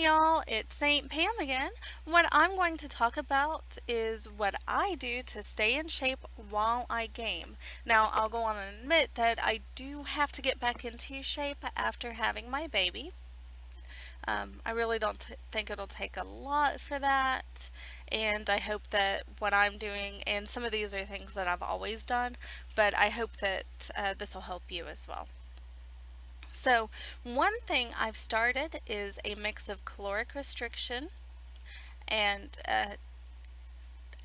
Hey y'all, it's St. Pam again. What I'm going to talk about is what I do to stay in shape while I game. Now, I'll go on and admit that I do have to get back into shape after having my baby. I really don't think it'll take a lot for that, and I hope that what I'm doing, and some of these are things that I've always done, but I hope that this will help you as well. So, one thing I've started is a mix of caloric restriction and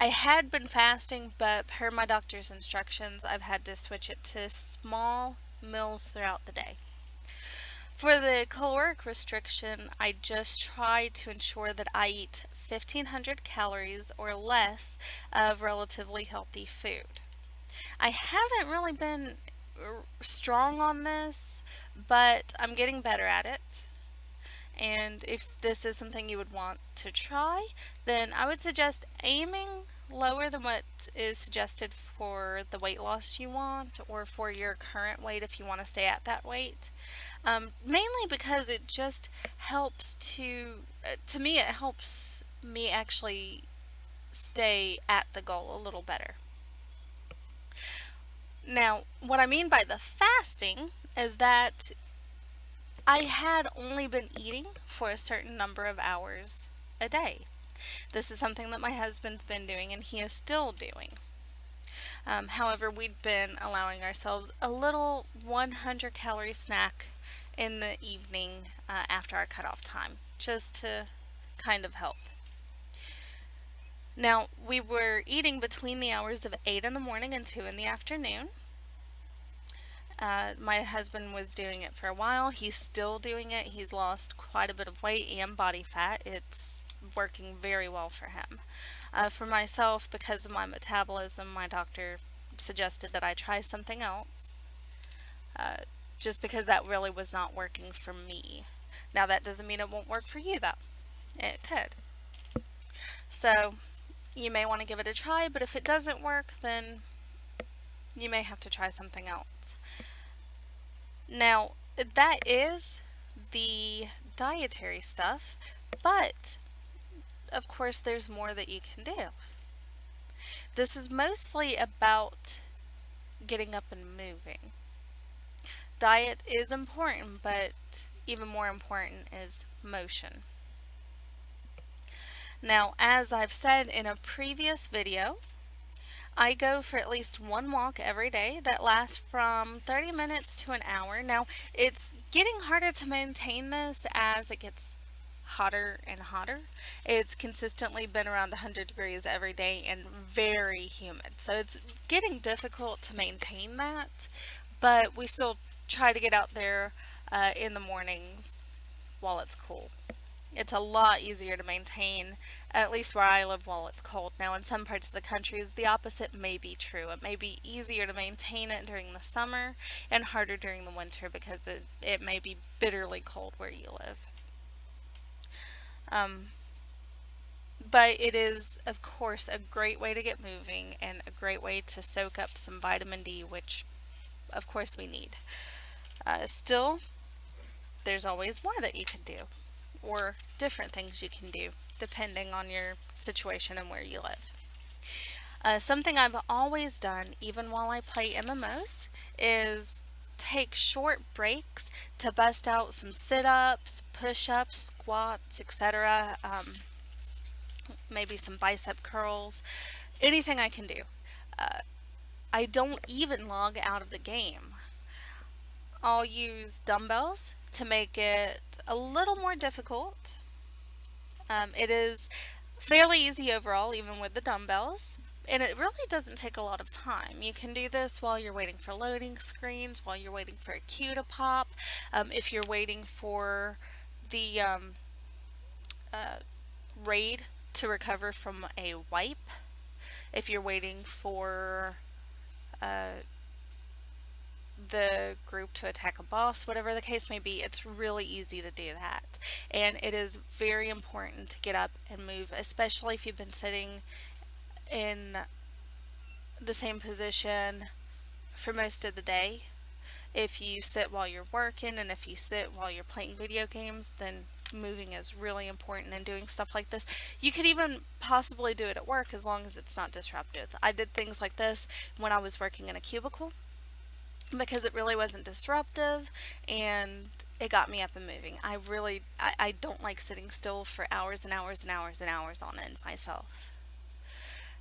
I had been fasting, but per my doctor's instructions, I've had to switch it to small meals throughout the day. For the caloric restriction, I just try to ensure that I eat 1500 calories or less of relatively healthy food. I haven't really been strong on this, but I'm getting better at it. And if this is something you would want to try, then I would suggest aiming lower than what is suggested for the weight loss you want or for your current weight if you want to stay at that weight. Mainly because it just helps to me, it helps me actually stay at the goal a little better. Now, what I mean by the fasting is that I had only been eating for a certain number of hours a day. This is something that my husband's been doing and he is still doing. However, we'd been allowing ourselves a little 100 calorie snack in the evening after our cutoff time, just to kind of help. Now, we were eating between the hours of 8 in the morning and 2 in the afternoon. My husband was doing it for a while. He's still doing it. He's lost quite a bit of weight and body fat. It's working very well for him. For myself, because of my metabolism, my doctor suggested that I try something else, just because that really was not working for me. Now, that doesn't mean it won't work for you, though. It could. So, you may want to give it a try, but if it doesn't work, then you may have to try something else. Now, that is the dietary stuff, but of course, there's more that you can do. This is mostly about getting up and moving. Diet is important, but even more important is motion. Now, as I've said in a previous video, I go for at least one walk every day that lasts from 30 minutes to an hour. Now, it's getting harder to maintain this as it gets hotter and hotter. It's consistently been around 100 degrees every day and very humid. So it's getting difficult to maintain that, but we still try to get out there in the mornings while it's cool. It's a lot easier to maintain, at least where I live, while it's cold. Now, in some parts of the country, the opposite may be true. It may be easier to maintain it during the summer and harder during the winter because it may be bitterly cold where you live. But it is, of course, a great way to get moving and a great way to soak up some vitamin D, which, of course, we need. Still, there's always more that you can do, or different things you can do, depending on your situation and where you live. Something I've always done, even while I play MMOs, is take short breaks to bust out some sit-ups, push-ups, squats, etc. Maybe some bicep curls, anything I can do. I don't even log out of the game. I'll use dumbbells to make it a little more difficult. It is fairly easy overall, even with the dumbbells, and it really doesn't take a lot of time. You can do this while you're waiting for loading screens, while you're waiting for a queue to pop, if you're waiting for the raid to recover from a wipe, if you're waiting for the group to attack a boss, whatever the case may be, it's really easy to do that. And it is very important to get up and move, especially if you've been sitting in the same position for most of the day. If you sit while you're working and if you sit while you're playing video games, then moving is really important in doing stuff like this. You could even possibly do it at work as long as it's not disruptive. I did things like this when I was working in a cubicle because it really wasn't disruptive and it got me up and moving. I don't like sitting still for hours and hours and hours and hours on end myself.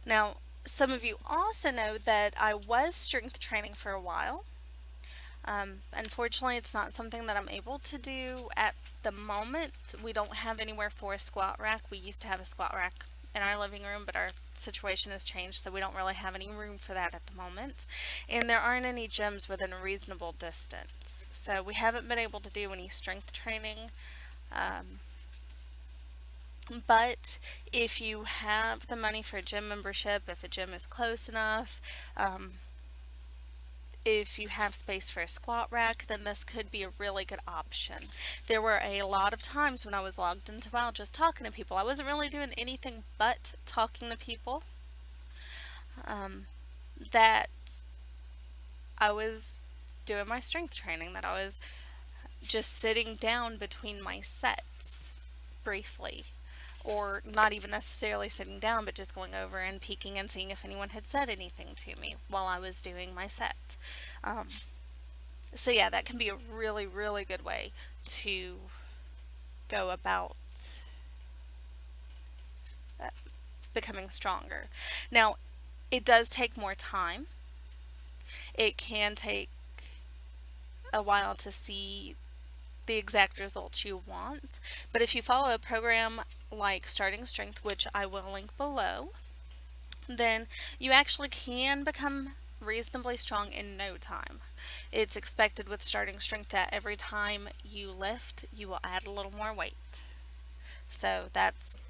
Now, some of you also know that I was strength training for a while. Unfortunately, it's not something that I'm able to do at the moment. We don't have anywhere for a squat rack. We used to have a squat rack in our living room, but our situation has changed, so we don't really have any room for that at the moment. And there aren't any gyms within a reasonable distance. So we haven't been able to do any strength training. But if you have the money for a gym membership, if a gym is close enough, if you have space for a squat rack, then this could be a really good option. There were a lot of times when I was logged into WoW just talking to people. I wasn't really doing anything but talking to people. That I was doing my strength training, that I was just sitting down between my sets briefly. Or not even necessarily sitting down, but just going over and peeking and seeing if anyone had said anything to me while I was doing my set. So yeah, that can be a really, really good way to go about becoming stronger. Now, it does take more time. It can take a while to see the exact results you want, but if you follow a program like Starting Strength, which I will link below, then you actually can become reasonably strong in no time. It's expected with Starting Strength that every time you lift, you will add a little more weight. So that's,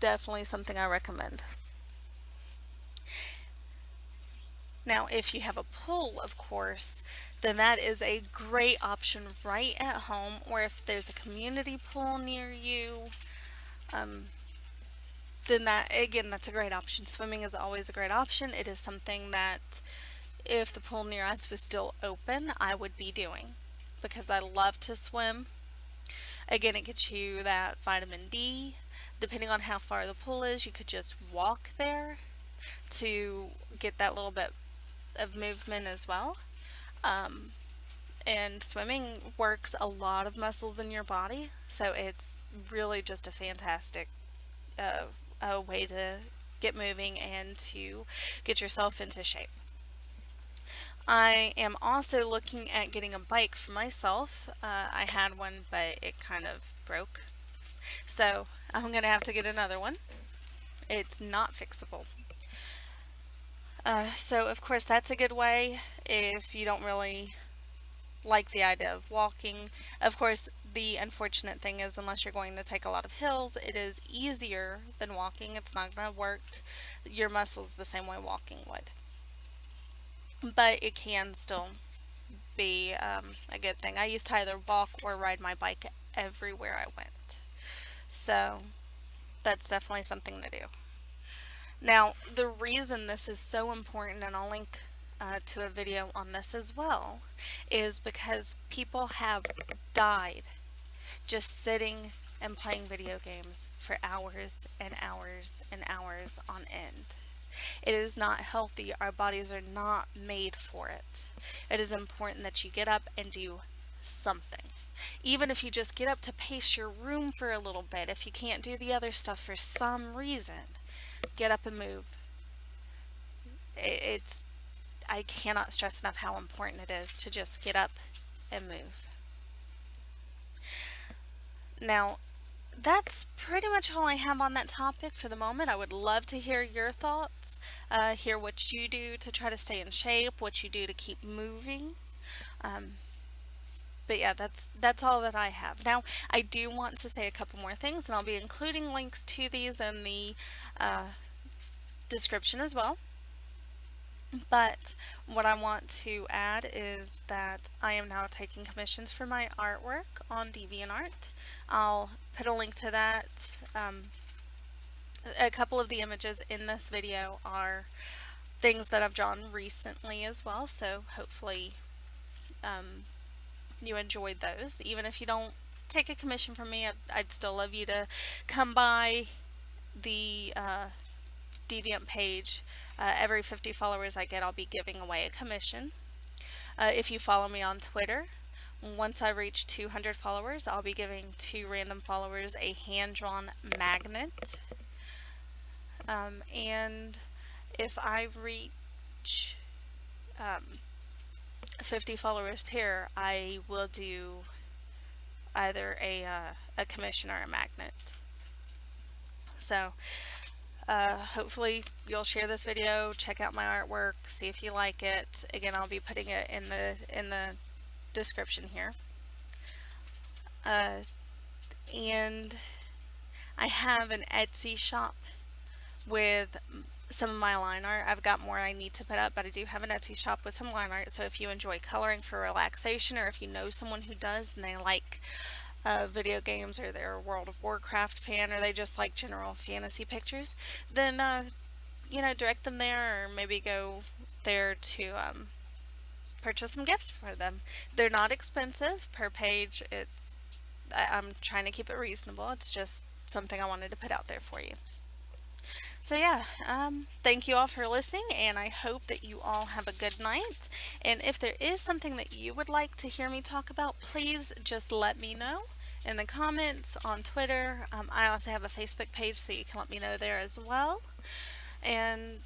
definitely something I recommend. Now, if you have a pool, of course, then that is a great option right at home, or if there's a community pool near you, then that's a great option. Swimming is always a great option. It is something that if the pool near us was still open, I would be doing because I love to swim. Again, it gets you that vitamin D. Depending on how far the pool is, you could just walk there to get that little bit of movement as well. And swimming works a lot of muscles in your body, so it's really just a fantastic a way to get moving and to get yourself into shape. I am also looking at getting a bike for myself. I had one, but it kind of broke. So I'm going to have to get another one. It's not fixable. So of course that's a good way if you don't really like the idea of walking. Of course, the unfortunate thing is unless you're going to take a lot of hills, it is easier than walking. It's not going to work your muscles the same way walking would. But it can still be a good thing. I used to either walk or ride my bike everywhere I went. So that's definitely something to do. Now, the reason this is so important, and I'll link to a video on this as well, is because people have died just sitting and playing video games for hours and hours and hours on end. It is not healthy. Our bodies are not made for it. It is important that you get up and do something. Even if you just get up to pace your room for a little bit, if you can't do the other stuff for some reason, get up and move. I cannot stress enough how important it is to just get up and move. Now, that's pretty much all I have on that topic for the moment. I would love to hear your thoughts, hear what you do to try to stay in shape, what you do to keep moving. But yeah, that's all that I have. Now, I do want to say a couple more things, and I'll be including links to these in the description as well. But what I want to add is that I am now taking commissions for my artwork on DeviantArt. I'll put a link to that. A couple of the images in this video are things that I've drawn recently as well, so hopefully you enjoyed those. Even if you don't take a commission from me. I'd still love you to come by the Deviant page. Every 50 followers I get, I'll be giving away a commission. If you follow me on Twitter, once I reach 200 followers, I'll be giving 2 random followers a hand-drawn magnet. And if I reach 50 followers here, I will do either a commission or a magnet. So hopefully you'll share this video, check out my artwork, see if you like it. Again, I'll be putting it in the description here. And I have an Etsy shop with some of my line art. I've got more I need to put up, but I do have an Etsy shop with some line art. So if you enjoy coloring for relaxation, or if you know someone who does and they like video games, or they're a World of Warcraft fan, or they just like general fantasy pictures, then direct them there, or maybe go there to purchase some gifts for them. They're not expensive per page. I'm trying to keep it reasonable. It's just something I wanted to put out there for you. So yeah, thank you all for listening, and I hope that you all have a good night. And if there is something that you would like to hear me talk about, please just let me know in the comments on Twitter. I also have a Facebook page, so you can let me know there as well. And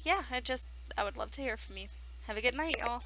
yeah, I would love to hear from you. Have a good night, y'all.